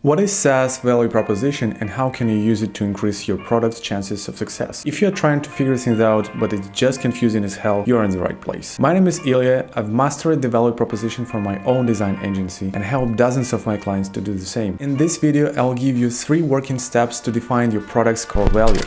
What is SaaS value proposition and how can you use it to increase your product's chances of success? If you're trying to figure things out but it's just confusing as hell, you're in the right place. My name is Eleken. I've mastered the value proposition for my own design agency and helped dozens of my clients to do the same. In this video, I'll give you 3 working steps to define your product's core value.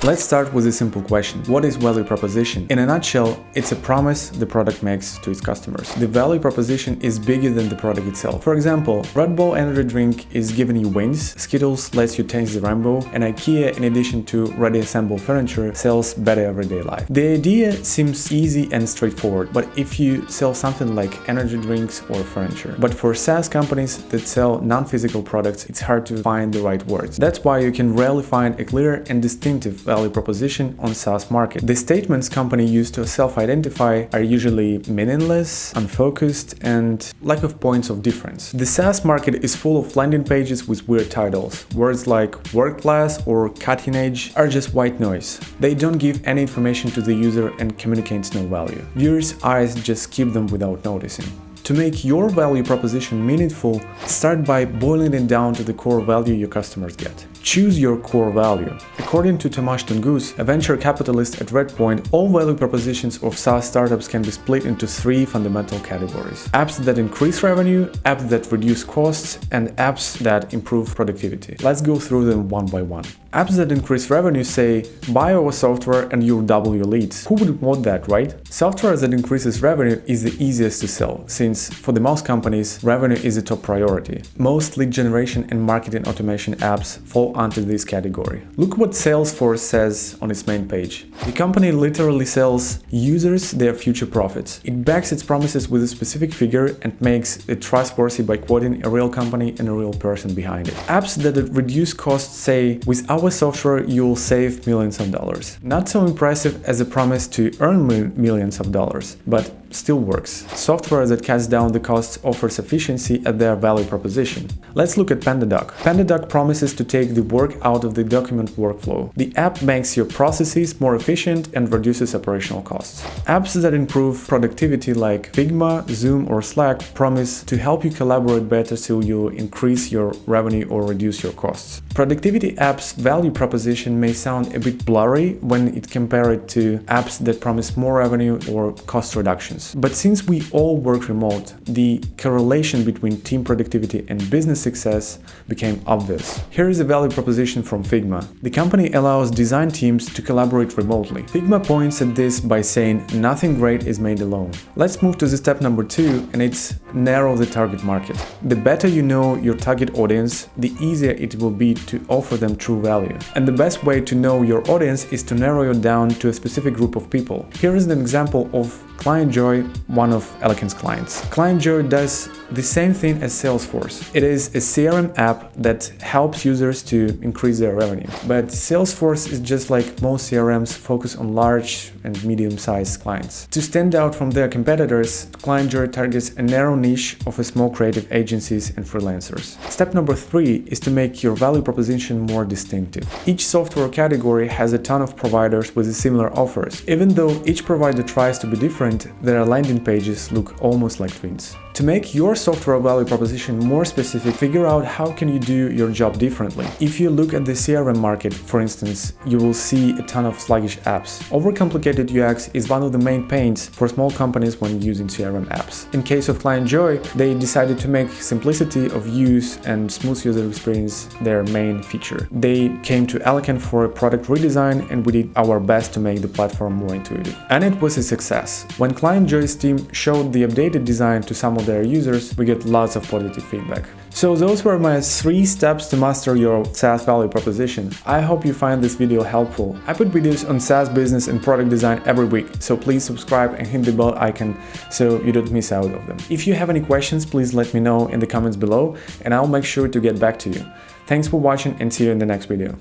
Let's start with a simple question. What is value proposition? In a nutshell, it's a promise the product makes to its customers. The value proposition is bigger than the product itself. For example, Red Bull energy drink is giving you wings, Skittles lets you taste the rainbow, and IKEA, in addition to ready-assembled furniture, sells better everyday life. The idea seems easy and straightforward, but if you sell something like energy drinks or furniture. But for SaaS companies that sell non-physical products, it's hard to find the right words. That's why you can rarely find a clear and distinctive value proposition on SaaS market. The statements companies use to self-identify are usually meaningless, unfocused, and lack of points of difference. The SaaS market is full of landing pages with weird titles. Words like world class or cutting edge are just white noise. They don't give any information to the user and communicate no value. Viewers' eyes just skip them without noticing. To make your value proposition meaningful, start by boiling it down to the core value your customers get. Choose your core value. According to Tomasz Tungus, a venture capitalist at Redpoint, all value propositions of SaaS startups can be split into 3 fundamental categories: apps that increase revenue, apps that reduce costs, and apps that improve productivity. Let's go through them one by one. Apps that increase revenue say, buy our software and you'll double your leads. Who would want that, right? Software that increases revenue is the easiest to sell, since for the most companies, revenue is a top priority. Most lead generation and marketing automation apps fall under this category. Look what Salesforce says on its main page. The company literally sells users their future profits. It backs its promises with a specific figure and makes it trustworthy by quoting a real company and a real person behind it. Apps that reduce costs say, with our software you'll save millions of dollars. Not so impressive as a promise to earn millions of dollars, but still works. Software that cuts down the costs offers efficiency at their value proposition. Let's look at PandaDoc. PandaDoc promises to take the work out of the document workflow. The app makes your processes more efficient and reduces operational costs. Apps that improve productivity like Figma, Zoom, or Slack promise to help you collaborate better so you increase your revenue or reduce your costs. Productivity apps' value proposition may sound a bit blurry when it compared to apps that promise more revenue or cost reductions. But since we all work remote, the correlation between team productivity and business success became obvious. Here is a value proposition from Figma. The company allows design teams to collaborate remotely. Figma points at this by saying nothing great is made alone. Let's move to the step number 2, and it's narrow the target market. The better you know your target audience, the easier it will be to offer them true value. And the best way to know your audience is to narrow it down to a specific group of people. Here is an example of ClientJoy, one of Eleken's clients. ClientJoy does the same thing as Salesforce. It is a CRM app that helps users to increase their revenue. But Salesforce is just like most CRMs, focus on large and medium-sized clients. To stand out from their competitors, ClientJoy targets a narrow niche of small creative agencies and freelancers. Step number 3 is to make your value proposition more distinctive. Each software category has a ton of providers with similar offers. Even though each provider tries to be different, their landing pages look almost like twins. To make your software value proposition more specific, figure out how can you do your job differently. If you look at the CRM market, for instance, you will see a ton of sluggish apps. Overcomplicated UX is one of the main pains for small companies when using CRM apps. In case of ClientJoy, they decided to make simplicity of use and smooth user experience their main feature. They came to Eleken for a product redesign, and we did our best to make the platform more intuitive. And it was a success. When ClientJoy's team showed the updated design to some of their users, we get lots of positive feedback. So those were my 3 steps to master your SaaS value proposition. I hope you find this video helpful. I put videos on SaaS business and product design every week, so please subscribe and hit the bell icon so you don't miss out of them. If you have any questions, please let me know in the comments below and I'll make sure to get back to you. Thanks for watching and see you in the next video.